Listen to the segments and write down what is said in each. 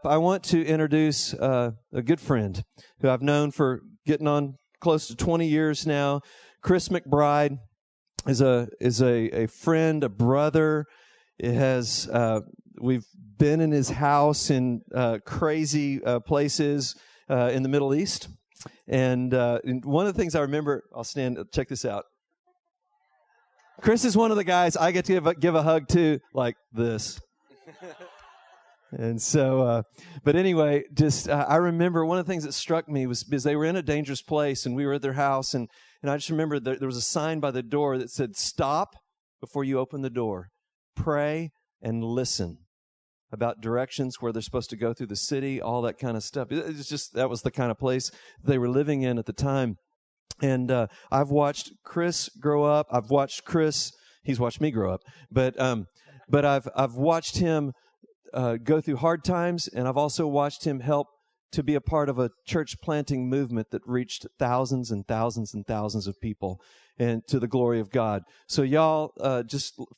I want to introduce a good friend who I've known for getting on close to 20 years now. Chris McBride is a friend, a brother. We've been in his house in crazy places in the Middle East. And one of the things I remember, I'll stand, check this out. Chris is one of the guys I get to give a hug to like this. And so, but anyway, I remember one of the things that struck me was because they were in a dangerous place and we were at their house. And I just remember there was a sign by the door that said, "Stop before you open the door. Pray and listen," about directions where they're supposed to go through the city, all that kind of stuff. It's just, that was the kind of place they were living in at the time. And I've watched Chris grow up. I've watched Chris, he's watched me grow up. But I've watched him go through hard times, and I've also watched him help to be a part of a church planting movement that reached thousands and thousands and thousands of people, and to the glory of God. So y'all,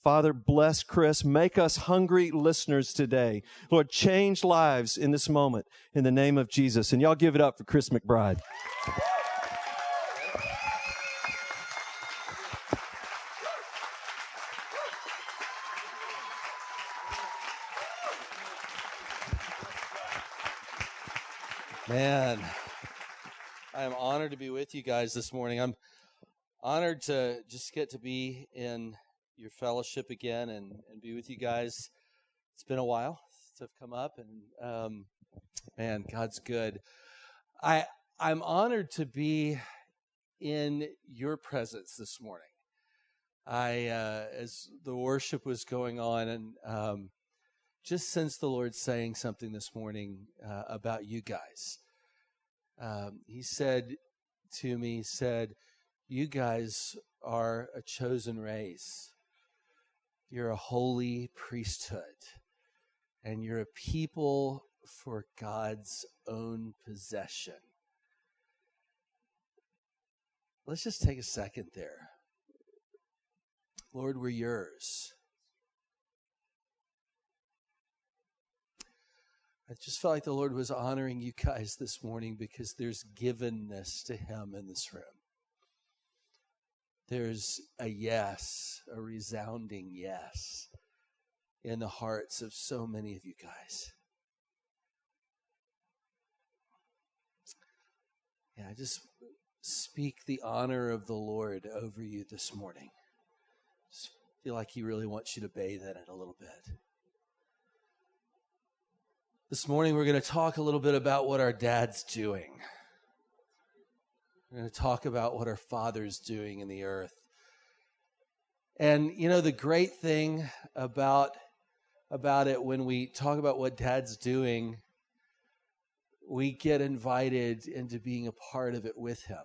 Father, bless Chris. Make us hungry listeners today. Lord, change lives in this moment in the name of Jesus. And y'all give it up for Chris McBride. Man, I am honored to be with you guys this morning. I'm honored to just get to be in your fellowship again and be with you guys. It's been a while since I've come up, and man, God's good. I'm honored to be in your presence this morning. As the worship was going on, and just sensed the Lord saying something this morning about you guys. He said to me, "You guys are a chosen race. You're a holy priesthood, and you're a people for God's own possession." Let's just take a second there. Lord, we're yours. I just felt like the Lord was honoring you guys this morning because there's givenness to him in this room. There's a yes, a resounding yes in the hearts of so many of you guys. Yeah, I just speak the honor of the Lord over you this morning. Just feel like he really wants you to bathe in it a little bit. This morning, we're going to talk a little bit about what our dad's doing. We're going to talk about what our Father's doing in the earth. And, you know, the great thing about it, when we talk about what Dad's doing, we get invited into being a part of it with him.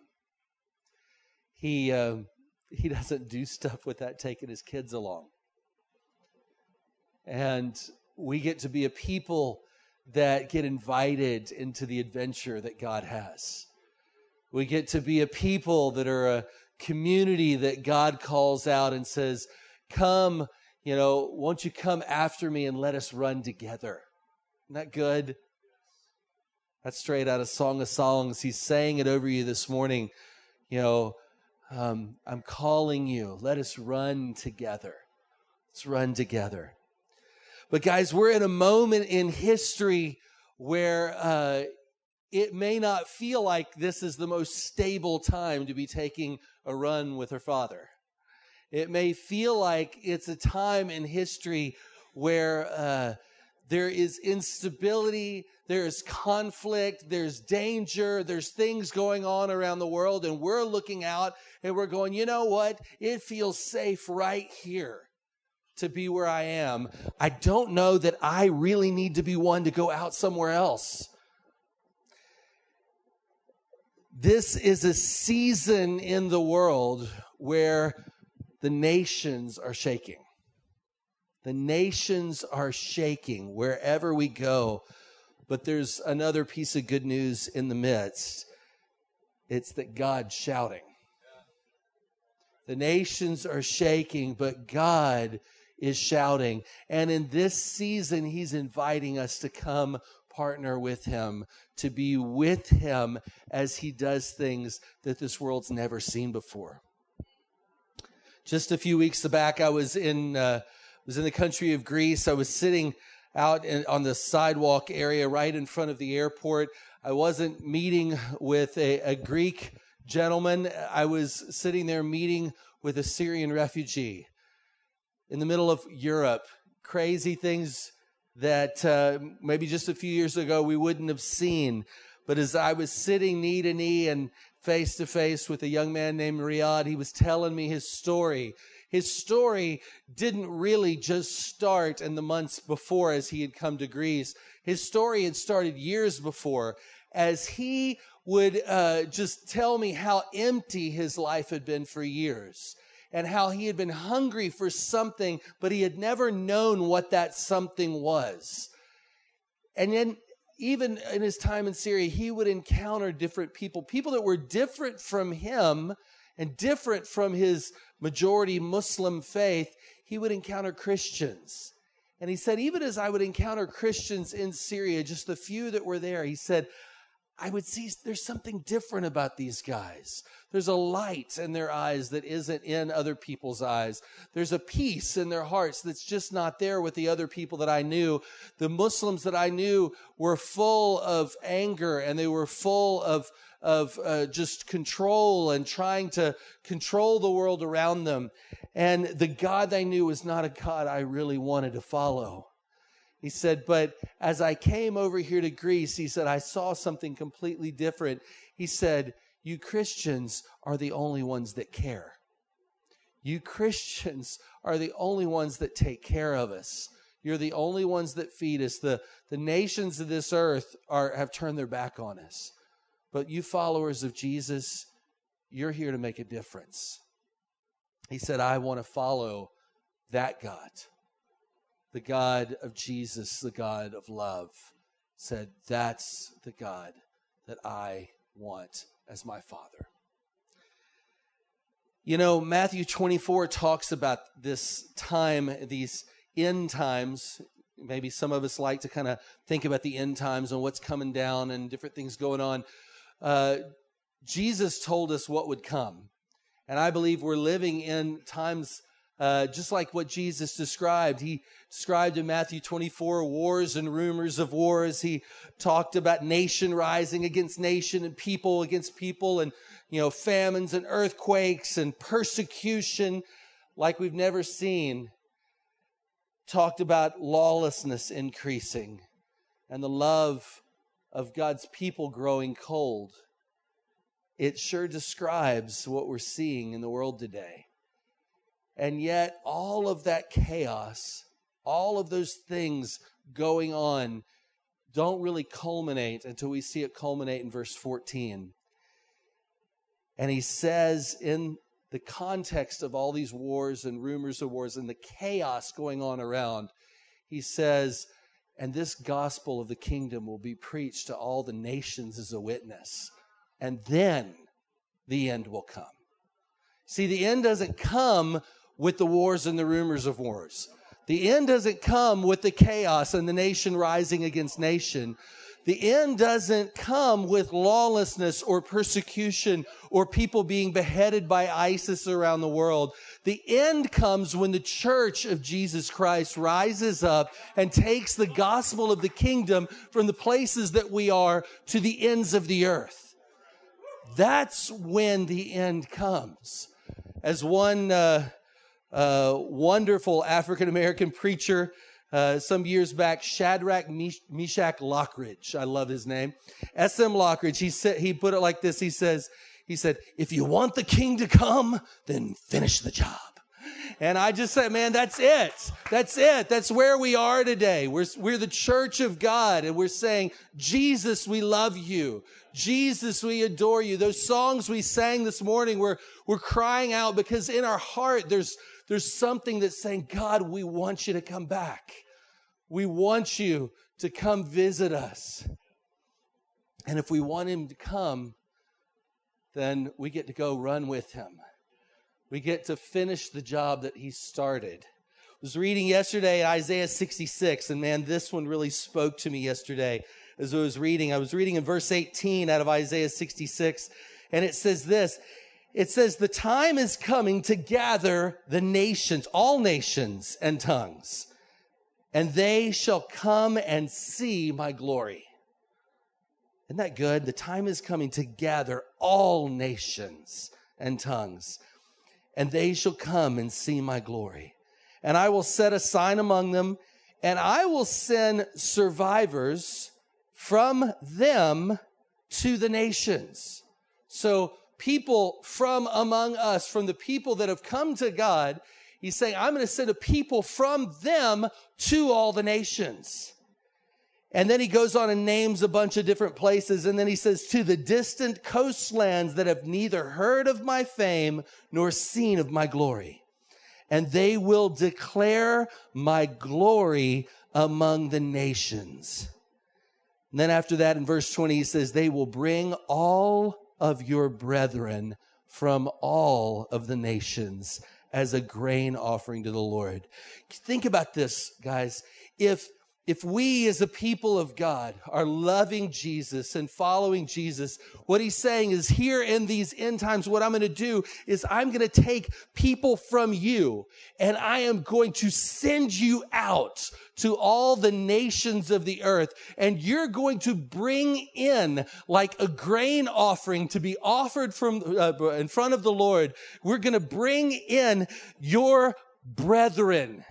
He doesn't do stuff without taking his kids along. And we get to be a people that get invited into the adventure that God has. We get to be a people that are a community that God calls out and says, "Come, won't you come after me and let us run together?" Isn't that good? That's straight out of Song of Songs. He's saying it over you this morning. I'm calling you. Let us run together. Let's run together. But guys, we're in a moment in history where it may not feel like this is the most stable time to be taking a run with her father. It may feel like it's a time in history where there is instability, there's conflict, there's danger, there's things going on around the world, and we're looking out and we're going, you know what? It feels safe right here to be where I am. I don't know that I really need to be one to go out somewhere else. This is a season in the world where the nations are shaking. The nations are shaking wherever we go. But there's another piece of good news in the midst. It's that God's shouting. The nations are shaking, but God is shouting. And in this season, he's inviting us to come partner with him, to be with him as he does things that this world's never seen before. Just a few weeks back, I was in the country of Greece. I was sitting out on the sidewalk area right in front of the airport. I wasn't meeting with a Greek gentleman. I was sitting there meeting with a Syrian refugee in the middle of Europe. Crazy things that maybe just a few years ago we wouldn't have seen. But as I was sitting knee to knee and face to face with a young man named Riyadh, he was telling me his story. His story didn't really just start in the months before as he had come to Greece. His story had started years before, as he would just tell me how empty his life had been for years, and how he had been hungry for something, but he had never known what that something was. And then even in his time in Syria, he would encounter different people that were different from him and different from his majority Muslim faith. He would encounter Christians. And he said, even as I would encounter Christians in Syria, just the few that were there, he said, I would see there's something different about these guys. There's a light in their eyes that isn't in other people's eyes. There's a peace in their hearts that's just not there with the other people that I knew. The Muslims that I knew were full of anger, and they were full of just control and trying to control the world around them. And the God they knew was not a God I really wanted to follow. He said, but as I came over here to Greece, he said, I saw something completely different. He said, you Christians are the only ones that care. You Christians are the only ones that take care of us. You're the only ones that feed us. The nations of this earth have turned their back on us. But you followers of Jesus, you're here to make a difference. He said, I want to follow that God. The God of Jesus, the God of love, said, that's the God that I want as my Father. You know, Matthew 24 talks about this time, these end times. Maybe some of us like to kind of think about the end times and what's coming down and different things going on. Jesus told us what would come. And I believe we're living in times just like what Jesus described. He described in Matthew 24 wars and rumors of wars. He talked about nation rising against nation and people against people, and famines and earthquakes and persecution like we've never seen. Talked about lawlessness increasing and the love of God's people growing cold. It sure describes what we're seeing in the world today. And yet all of that chaos, all of those things going on don't really culminate until we see it culminate in verse 14. And he says, in the context of all these wars and rumors of wars and the chaos going on around, he says, and this gospel of the kingdom will be preached to all the nations as a witness. And then the end will come. See, the end doesn't come with the wars and the rumors of wars. The end doesn't come with the chaos and the nation rising against nation. The end doesn't come with lawlessness or persecution or people being beheaded by ISIS around the world. The end comes when the church of Jesus Christ rises up and takes the gospel of the kingdom from the places that we are to the ends of the earth. That's when the end comes. As one wonderful African-American preacher some years back, Shadrach Meshach Lockridge, I love his name, S.M. Lockridge, he put it like this. He said, if you want the king to come, then finish the job. And I just said, man, that's it. That's it. That's where we are today. We're the church of God, and we're saying, Jesus, we love you. Jesus, we adore you. Those songs we sang this morning, we're crying out because in our heart, there's something that's saying, God, we want you to come back. We want you to come visit us. And if we want him to come, then we get to go run with him. We get to finish the job that he started. I was reading yesterday Isaiah 66, and man, this one really spoke to me yesterday. as I was reading. I was reading in verse 18 out of Isaiah 66, and it says this. It says, the time is coming to gather the nations, all nations and tongues, and they shall come and see my glory. Isn't that good? The time is coming to gather all nations and tongues, and they shall come and see my glory. And I will set a sign among them, and I will send survivors from them to the nations. So people from among us, from the people that have come to God, he's saying, I'm going to send a people from them to all the nations. And then he goes on and names a bunch of different places. And then he says, to the distant coastlands that have neither heard of my fame nor seen of my glory. And they will declare my glory among the nations. And then after that, in verse 20, he says, they will bring all of your brethren from all of the nations as a grain offering to the Lord. Think about this, guys. If we as a people of God are loving Jesus and following Jesus, what he's saying is here in these end times, what I'm going to do is I'm going to take people from you and I am going to send you out to all the nations of the earth. And you're going to bring in like a grain offering to be offered from in front of the Lord. We're going to bring in your brethren,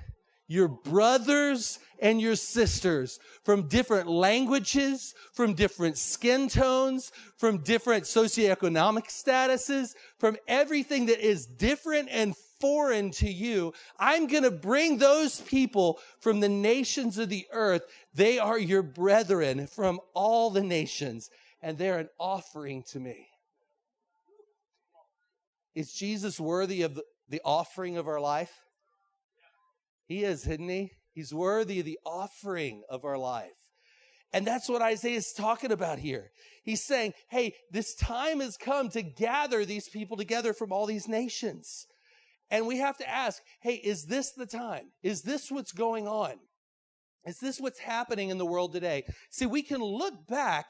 your brothers and your sisters from different languages, from different skin tones, from different socioeconomic statuses, from everything that is different and foreign to you. I'm going to bring those people from the nations of the earth. They are your brethren from all the nations, and they're an offering to me. Is Jesus worthy of the offering of our life? He is, isn't he? He's worthy of the offering of our life. And that's what Isaiah is talking about here. He's saying, hey, this time has come to gather these people together from all these nations. And we have to ask, hey, is this the time? Is this what's going on? Is this what's happening in the world today? See, we can look back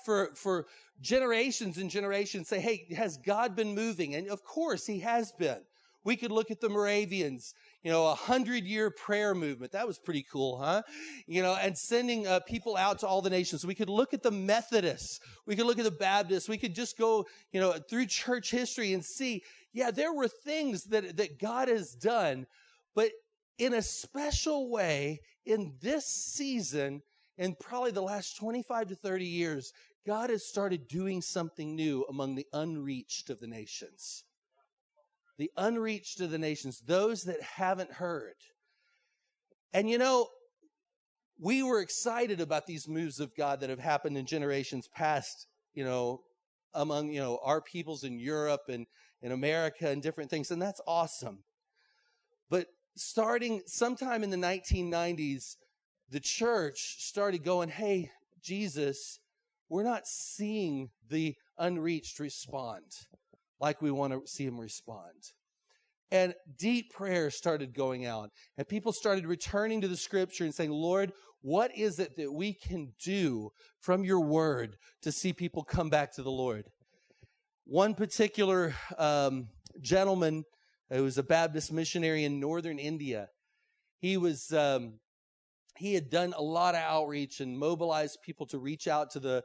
for generations and generations, say, hey, has God been moving? And of course he has been. We could look at the Moravians, 100-year prayer movement. That was pretty cool, huh? And sending people out to all the nations. We could look at the Methodists. We could look at the Baptists. We could just go, through church history and see, yeah, there were things that God has done, but in a special way in this season, in probably the last 25 to 30 years, God has started doing something new among the unreached of the nations. The unreached of the nations, those that haven't heard. And we were excited about these moves of God that have happened in generations past, among, our peoples in Europe and in America and different things. And that's awesome. But starting sometime in the 1990s, the church started going, hey, Jesus, we're not seeing the unreached respond like we want to see him respond. And deep prayer started going out. And people started returning to the scripture and saying, Lord, what is it that we can do from your word to see people come back to the Lord? One particular gentleman who was a Baptist missionary in northern India, he had done a lot of outreach and mobilized people to reach out to the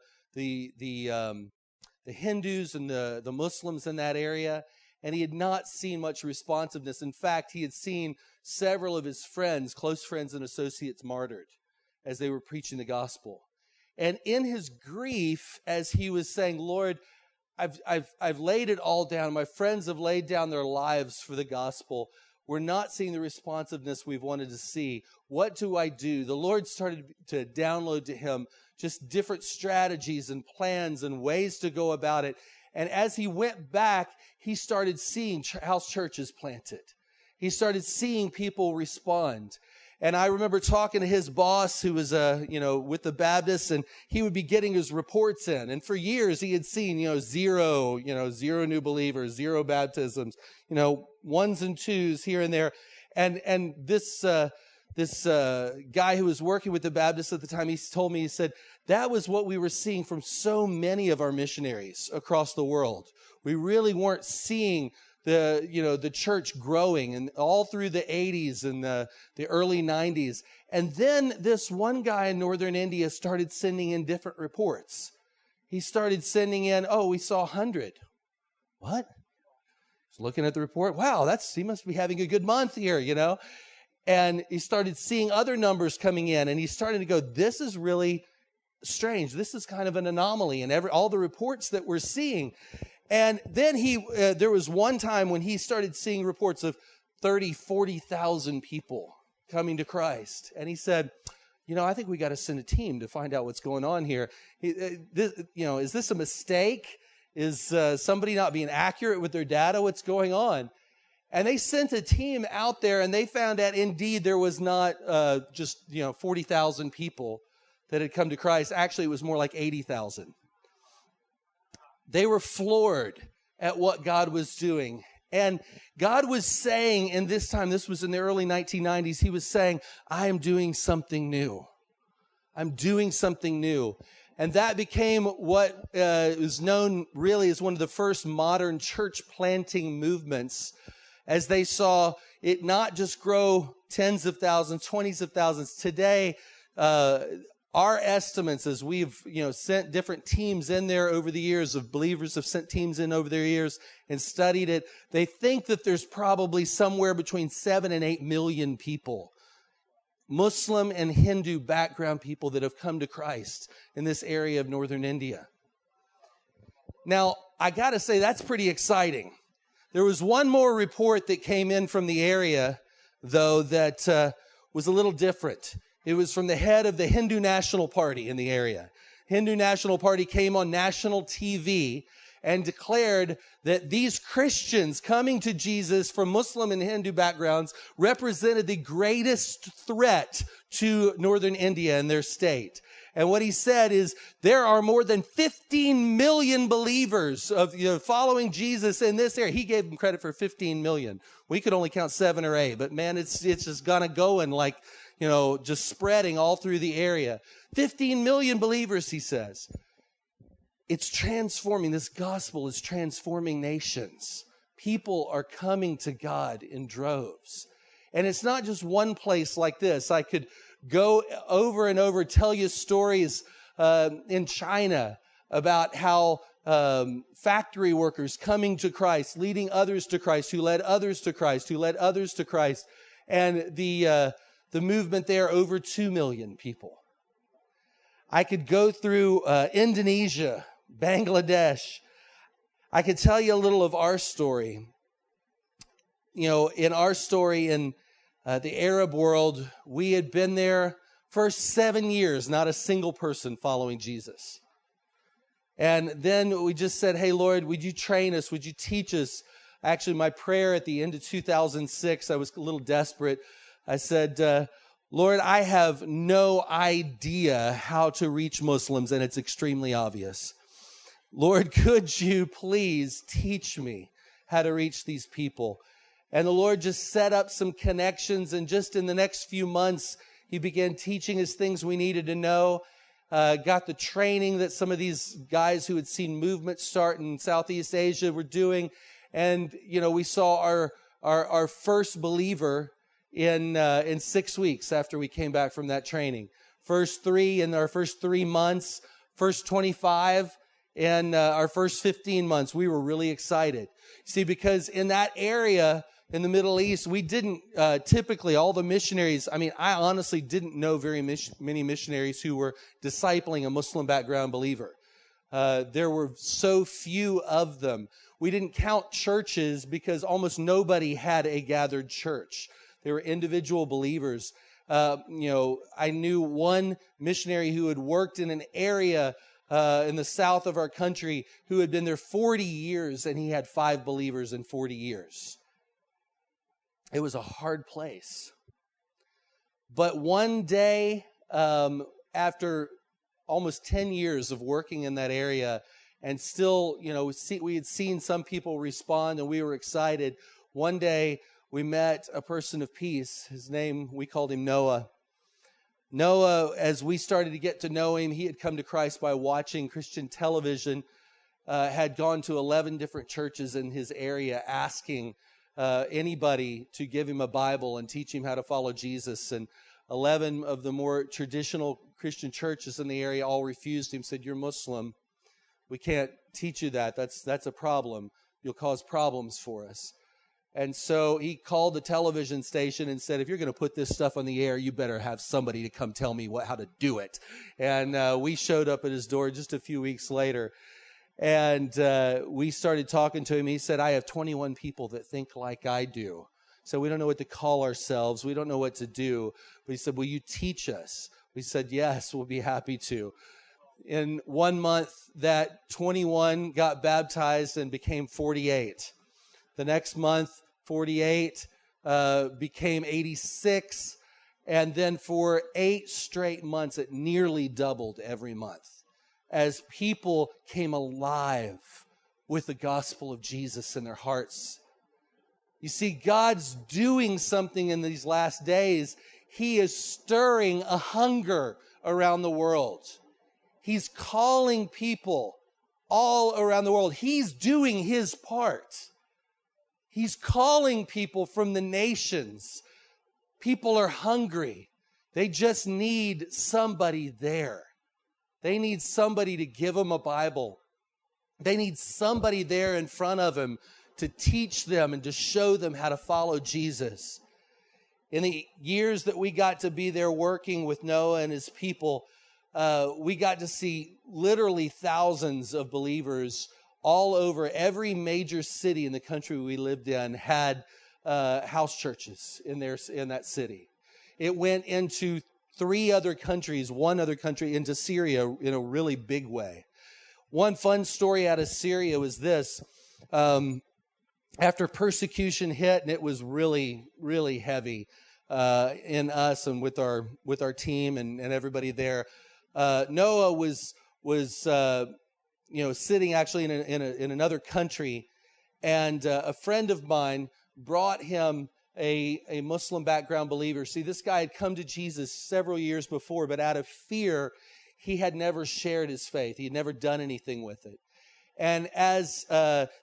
Hindus and the Muslims in that area, and he had not seen much responsiveness. In fact, he had seen several of his friends, close friends and associates, martyred as they were preaching the gospel. And in his grief, as he was saying, Lord, I've laid it all down. My friends have laid down their lives for the gospel. We're not seeing the responsiveness we've wanted to see. What do I do? The Lord started to download to him just different strategies and plans and ways to go about it. And as he went back, he started seeing house churches planted. He started seeing people respond. And I remember talking to his boss who was, with the Baptists, and he would be getting his reports in. And for years he had seen, zero new believers, zero baptisms, ones and twos here and there. And this this guy who was working with the Baptists at the time, he told me, he said, that was what we were seeing from so many of our missionaries across the world. We really weren't seeing the church growing, and all through the 80s and the early 90s. And then this one guy in northern India started sending in different reports. He started sending in, we saw 100. What? He's looking at the report. Wow, he must be having a good month here, And he started seeing other numbers coming in, and he started to go, this is really strange. This is kind of an anomaly in all the reports that we're seeing. And then there was one time when he started seeing reports of 30, 40,000 people coming to Christ. And he said, I think we got to send a team to find out what's going on here. Is this a mistake? Is somebody not being accurate with their data? What's going on? And they sent a team out there, and they found that indeed there was not just 40,000 people that had come to Christ. Actually, it was more like 80,000. They were floored at what God was doing. And God was saying in this time, this was in the early 1990s, he was saying, I am doing something new. I'm doing something new. And that became what is known really as one of the first modern church planting movements, as they saw it not just grow tens of thousands, 20s of thousands. Today, our estimates, as we've sent different teams in there over the years, of believers have sent teams in over their years and studied it, they think that there's probably somewhere between 7 and 8 million people, Muslim and Hindu background people, that have come to Christ in this area of northern India. Now, I got to say, that's pretty exciting. There was one more report that came in from the area, though, that was a little different. It was from the head of the Hindu National Party in the area. Hindu National Party came on national TV and declared that these Christians coming to Jesus from Muslim and Hindu backgrounds represented the greatest threat to northern India and their state. And what he said is, there are more than 15 million believers of following Jesus in this area. He gave them credit for 15 million. We could only count 7 or 8, but man, it's just gonna go and just spreading all through the area. 15 million believers, he says. It's transforming. This gospel is transforming nations. People are coming to God in droves. And it's not just one place like this. I could go over and over, tell you stories in China about how factory workers coming to Christ, leading others to Christ, who led others to Christ, who led others to Christ. And the movement there, over 2 million people. I could go through Indonesia, Bangladesh. I could tell you a little of our story. In our story in the Arab world, we had been there for 7 years, not a single person following Jesus. And then we just said, hey, Lord, would you train us? Would you teach us? Actually, my prayer at the end of 2006, I was a little desperate. I said, Lord, I have no idea how to reach Muslims, and it's extremely obvious. Lord, could you please teach me how to reach these people? And the Lord just set up some connections, and just in the next few months, he began teaching us things we needed to know. Got the training that some of these guys who had seen movements start in Southeast Asia were doing. And, we saw our first believer in 6 weeks after we came back from that training. First 3 in our first 3 months, first 25 in our first 15 months. We were really excited. See, because in that area in the Middle East, we didn't typically, all the missionaries, I honestly didn't know very many missionaries who were discipling a Muslim background believer. There were so few of them. We didn't count churches because almost nobody had a gathered church. They were individual believers. I knew one missionary who had worked in an area in the south of our country who had been there 40 years, and he had 5 believers in 40 years. It was a hard place. But one day, after almost 10 years of working in that area, and still, we had seen some people respond, and we were excited. One day, we met a person of peace. His name, we called him Noah. Noah, as we started to get to know him, he had come to Christ by watching Christian television, had gone to 11 different churches in his area asking anybody to give him a Bible and teach him how to follow Jesus. And 11 of the more traditional Christian churches in the area all refused him, said, "You're Muslim. We can't teach you that. That's a problem. You'll cause problems for us." And so he called the television station and said, "If you're going to put this stuff on the air, you better have somebody to come tell me how to do it." And we showed up at his door just a few weeks later. And we started talking to him. He said, "I have 21 people that think like I do. So we don't know what to call ourselves. We don't know what to do." But he said, "Will you teach us?" We said, "Yes, we'll be happy to." In 1 month, that 21 got baptized and became 48. The next month, 48 became 86. And then for 8 straight months, it nearly doubled every month as people came alive with the gospel of Jesus in their hearts. You see, God's doing something in these last days. He is stirring a hunger around the world. He's calling people all around the world. He's doing his part. He's calling people from the nations. People are hungry. They just need somebody there. They need somebody to give them a Bible. They need somebody there in front of them to teach them and to show them how to follow Jesus. In the years that we got to be there working with Noah and his people, we got to see literally thousands of believers all over. Every major city in the country we lived in had house churches in that city. It went into 3 other countries, 1 other country, into Syria in a really big way. One fun story out of Syria was this. After persecution hit, and it was really, really heavy in us and with our team and everybody there, Noah was sitting actually in another country, and a friend of mine brought him a Muslim background believer. See, this guy had come to Jesus several years before, but out of fear, he had never shared his faith. He had never done anything with it. And as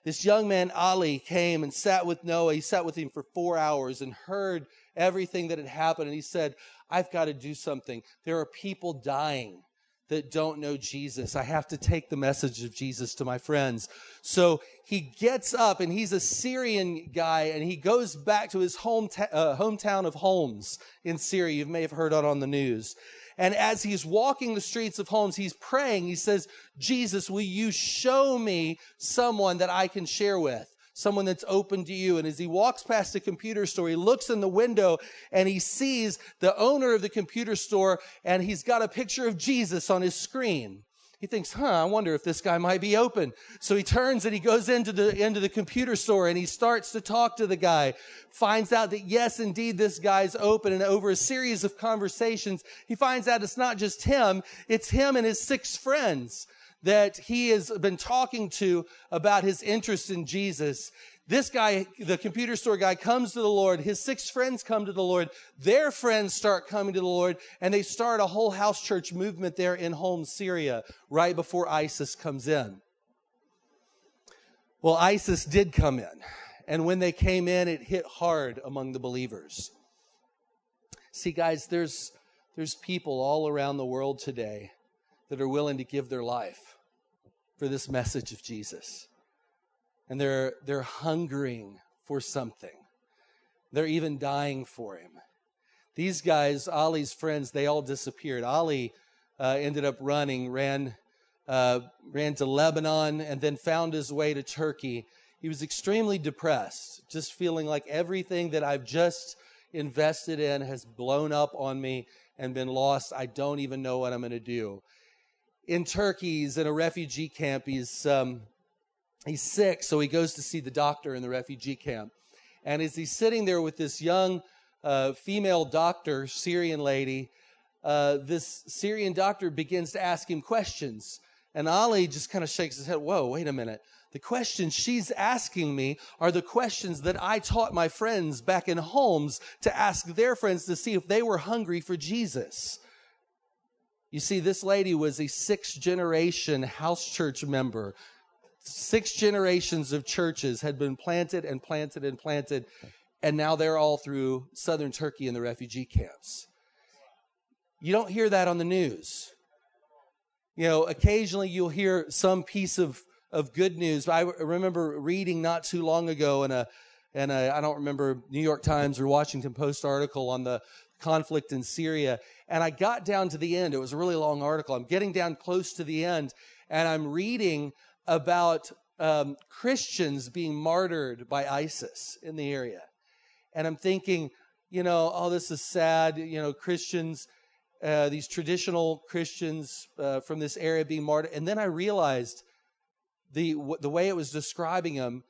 this young man, Ali, came and sat with Noah, he sat with him for 4 hours and heard everything that had happened. And he said, "I've got to do something. There are people dying that don't know Jesus. I have to take the message of Jesus to my friends." So he gets up, and he's a Syrian guy, and he goes back to his hometown of Homs in Syria. You may have heard it on the news. And as he's walking the streets of Homs, he's praying. He says, "Jesus, will you show me someone that I can share with? Someone that's open to you." And as he walks past the computer store, he looks in the window and he sees the owner of the computer store, and he's got a picture of Jesus on his screen. He thinks, I wonder if this guy might be open. So he turns and he goes into the computer store, and he starts to talk to the guy, finds out that yes, indeed, this guy's open. And over a series of conversations, he finds out it's not just him, it's him and his 6 friends that he has been talking to about his interest in Jesus. This guy, the computer store guy, comes to the Lord. His 6 friends come to the Lord. Their friends start coming to the Lord, and they start a whole house church movement there in Homs, Syria, right before ISIS comes in. Well, ISIS did come in, and when they came in, it hit hard among the believers. See, guys, there's people all around the world today that are willing to give their life for this message of Jesus. And they're hungering for something. They're even dying for him. These guys, Ali's friends, they all disappeared. Ali ended up ran to Lebanon, and then found his way to Turkey. He was extremely depressed, just feeling like everything that I've just invested in has blown up on me and been lost. I don't even know what I'm going to do. In Turkey, he's in a refugee camp. He's sick, so he goes to see the doctor in the refugee camp. And as he's sitting there with this young female doctor, Syrian lady, this Syrian doctor begins to ask him questions. And Ali just kind of shakes his head. Whoa, wait a minute. The questions she's asking me are the questions that I taught my friends back in Holmes to ask their friends to see if they were hungry for Jesus. You see, this lady was a 6th-generation house church member. 6 generations of churches had been planted and planted and planted, and now they're all through southern Turkey in the refugee camps. You don't hear that on the news. You know, occasionally you'll hear some piece of good news. I remember reading not too long ago in a I don't remember, New York Times or Washington Post article on the conflict in Syria. And I got down to the end. It was a really long article. I'm getting down close to the end, and I'm reading about Christians being martyred by ISIS in the area. And I'm thinking, you know, oh, this is sad. You know, Christians, these traditional Christians from this area being martyred. And then I realized the way it was describing them,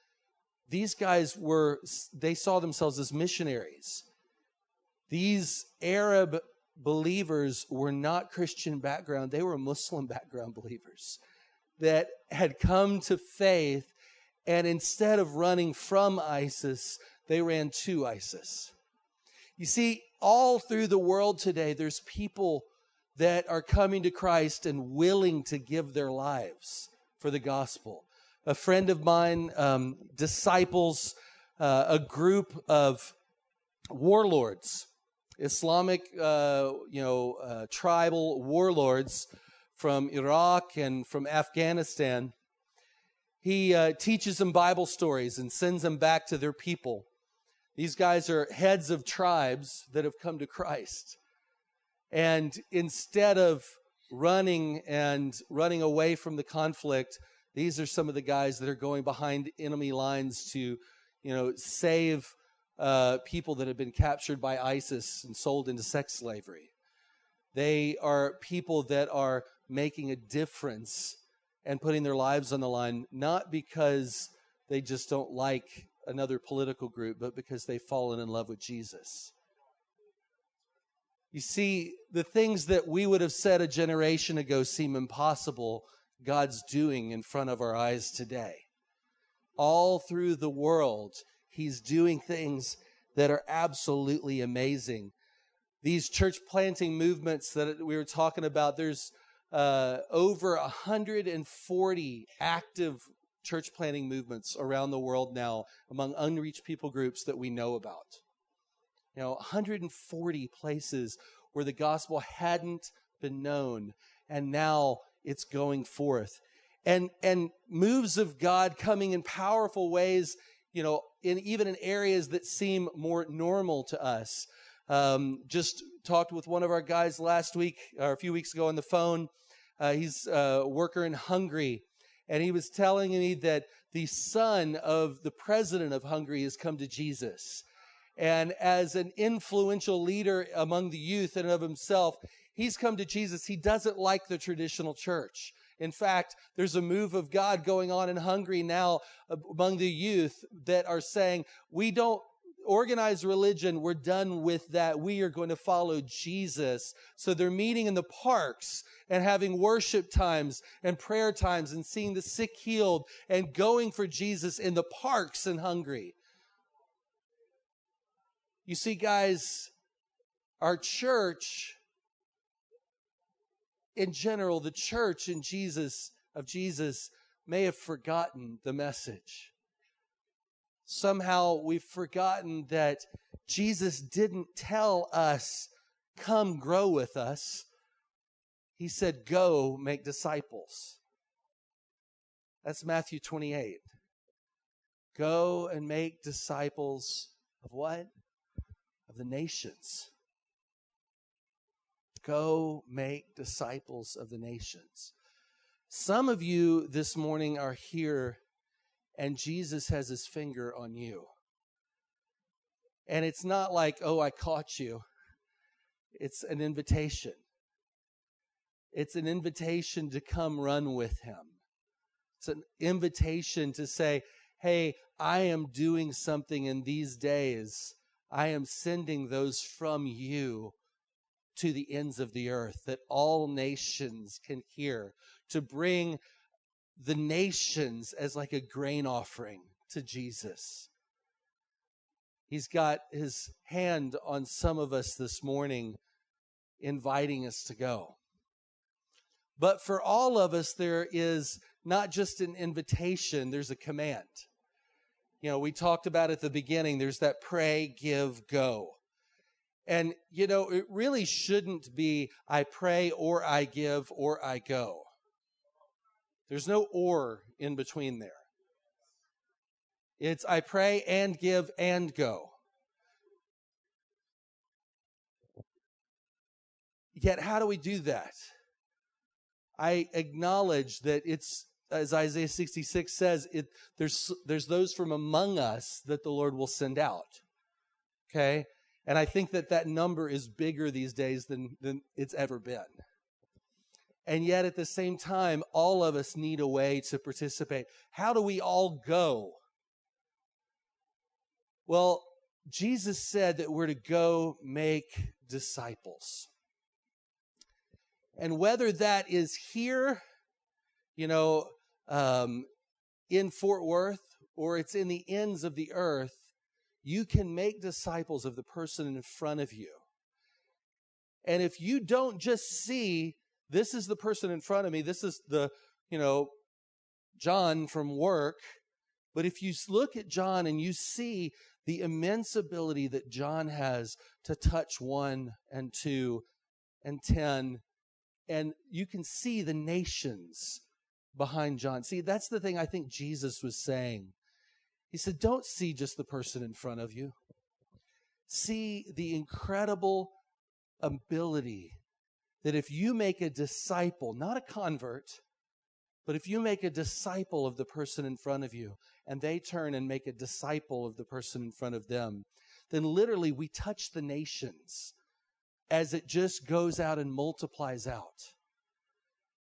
these guys they saw themselves as missionaries. These Arab believers were not Christian background. They were Muslim background believers that had come to faith, and instead of running from ISIS, they ran to ISIS. You see, all through the world today, there's people that are coming to Christ and willing to give their lives for the gospel. A friend of mine disciples a group of warlords, Islamic, tribal warlords from Iraq and from Afghanistan. He teaches them Bible stories and sends them back to their people. These guys are heads of tribes that have come to Christ. And instead of running away from the conflict, these are some of the guys that are going behind enemy lines to, save people that have been captured by ISIS and sold into sex slavery. They are people that are making a difference and putting their lives on the line, not because they just don't like another political group, but because they've fallen in love with Jesus. You see, the things that we would have said a generation ago seem impossible, God's doing in front of our eyes today. All through the world, He's doing things that are absolutely amazing. These church planting movements that we were talking about, there's over 140 active church planting movements around the world now among unreached people groups that we know about. 140 places where the gospel hadn't been known, and now it's going forth. And moves of God coming in powerful ways, even in areas that seem more normal to us. Just talked with one of our guys last week, or a few weeks ago on the phone. He's a worker in Hungary, and he was telling me that the son of the president of Hungary has come to Jesus. And as an influential leader among the youth and of himself, he's come to Jesus. He doesn't like the traditional church. In fact, there's a move of God going on in Hungary now among the youth that are saying, we don't organize religion. We're done with that. We are going to follow Jesus. So they're meeting in the parks and having worship times and prayer times and seeing the sick healed and going for Jesus in the parks in Hungary. You see, guys, our church in general, the church of Jesus may have forgotten the message. Somehow we've forgotten that Jesus didn't tell us, come grow with us. He said, go make disciples. That's Matthew 28. Go and make disciples of what? Of the nations. Go make disciples of the nations. Some of you this morning are here and Jesus has His finger on you. And it's not like, oh, I caught you. It's an invitation. It's an invitation to come run with Him. It's an invitation to say, hey, I am doing something in these days. I am sending those from you to the ends of the earth, that all nations can hear, to bring the nations as like a grain offering to Jesus. He's got his hand on some of us this morning, inviting us to go. But for all of us, there is not just an invitation, there's a command. You know, we talked about at the beginning, there's that pray, give, go. And, you know, it really shouldn't be I pray or I give or I go. There's no or in between there. It's I pray and give and go. Yet how do we do that? I acknowledge that it's, as Isaiah 66 says, there's those from among us that the Lord will send out. Okay? And I think that number is bigger these days than it's ever been. And yet at the same time, all of us need a way to participate. How do we all go? Well, Jesus said that we're to go make disciples. And whether that is here, you know, in Fort Worth, or it's in the ends of the earth, you can make disciples of the person in front of you. And if you don't just see, this is the person in front of me, this is the, you know, John from work, but if you look at John and you see the immense ability that John has to touch 1 and 2 and 10, and you can see the nations behind John. See, that's the thing I think Jesus was saying. He said, don't see just the person in front of you. See the incredible ability that if you make a disciple, not a convert, but if you make a disciple of the person in front of you, and they turn and make a disciple of the person in front of them, then literally we touch the nations as it just goes out and multiplies out.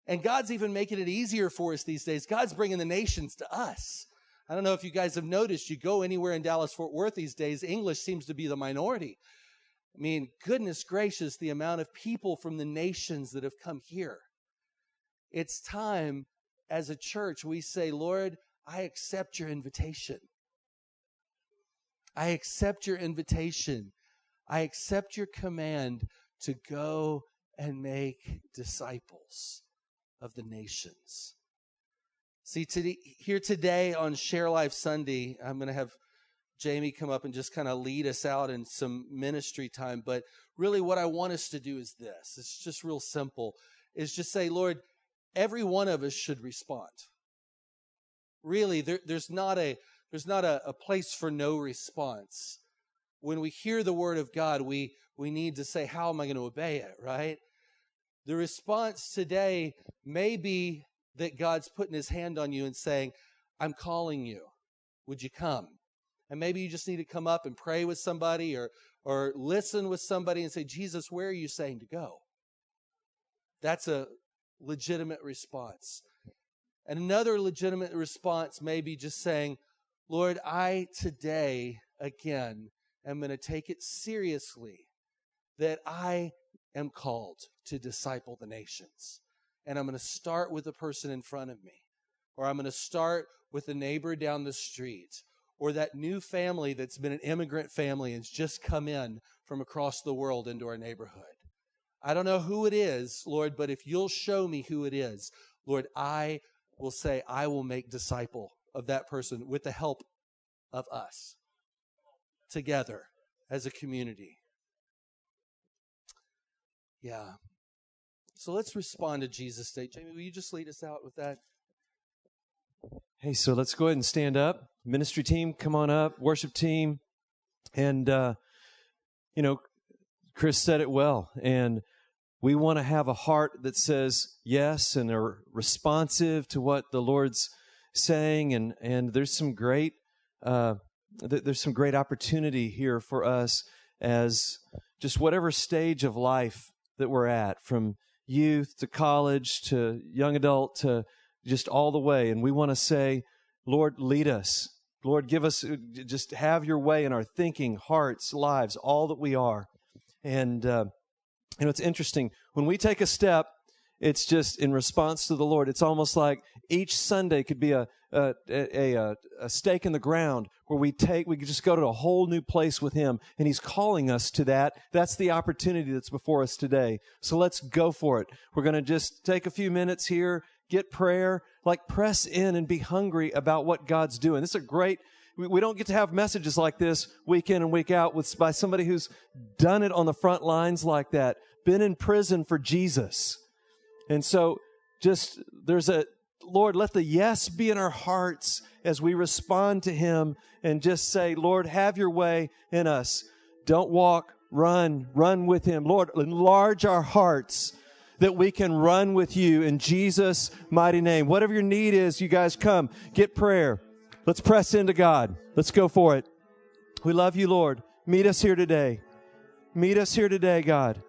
And God's even making it easier for us these days. God's bringing the nations to us. I don't know if you guys have noticed, you go anywhere in Dallas-Fort Worth these days, English seems to be the minority. I mean, goodness gracious, the amount of people from the nations that have come here. It's time as a church we say, Lord, I accept your invitation. I accept your invitation. I accept your command to go and make disciples of the nations. See, here today on Share Life Sunday, I'm going to have Jamie come up and just kind of lead us out in some ministry time. But really what I want us to do is this. It's just real simple. Is just say, Lord, every one of us should respond. Really, there's not a place for no response. When we hear the word of God, we need to say, how am I going to obey it, right? The response today may be that God's putting his hand on you and saying, I'm calling you. Would you come? And maybe you just need to come up and pray with somebody or listen with somebody and say, Jesus, where are you saying to go? That's a legitimate response. And another legitimate response may be just saying, Lord, I today, again, am going to take it seriously that I am called to disciple the nations. And I'm going to start with the person in front of me. Or I'm going to start with the neighbor down the street. Or that new family that's been an immigrant family and has just come in from across the world into our neighborhood. I don't know who it is, Lord, but if you'll show me who it is, Lord, I will say I will make disciple of that person with the help of us together as a community. Yeah. So let's respond to Jesus' state. Jamie, will you just lead us out with that? Hey, so let's go ahead and stand up. Ministry team, come on up. Worship team. And, Chris said it well. And we want to have a heart that says yes and are responsive to what the Lord's saying. And there's some great opportunity here for us as just whatever stage of life that we're at, from youth to college to young adult to just all the way. And we want to say, Lord, lead us. Lord, give us, just have your way in our thinking, hearts, lives, all that we are. And, it's interesting. When we take a step it's just in response to the Lord. It's almost like each Sunday could be a stake in the ground where we could just go to a whole new place with Him, and He's calling us to that. That's the opportunity that's before us today. So let's go for it. We're going to just take a few minutes here, get prayer, like press in and be hungry about what God's doing. This is a great. We don't get to have messages like this week in and week out by somebody who's done it on the front lines like that, been in prison for Jesus. And so Lord, let the yes be in our hearts as we respond to Him and just say, Lord, have your way in us. Don't walk, run with Him. Lord, enlarge our hearts that we can run with You in Jesus' mighty name. Whatever your need is, you guys come, get prayer. Let's press into God. Let's go for it. We love You, Lord. Meet us here today. Meet us here today, God.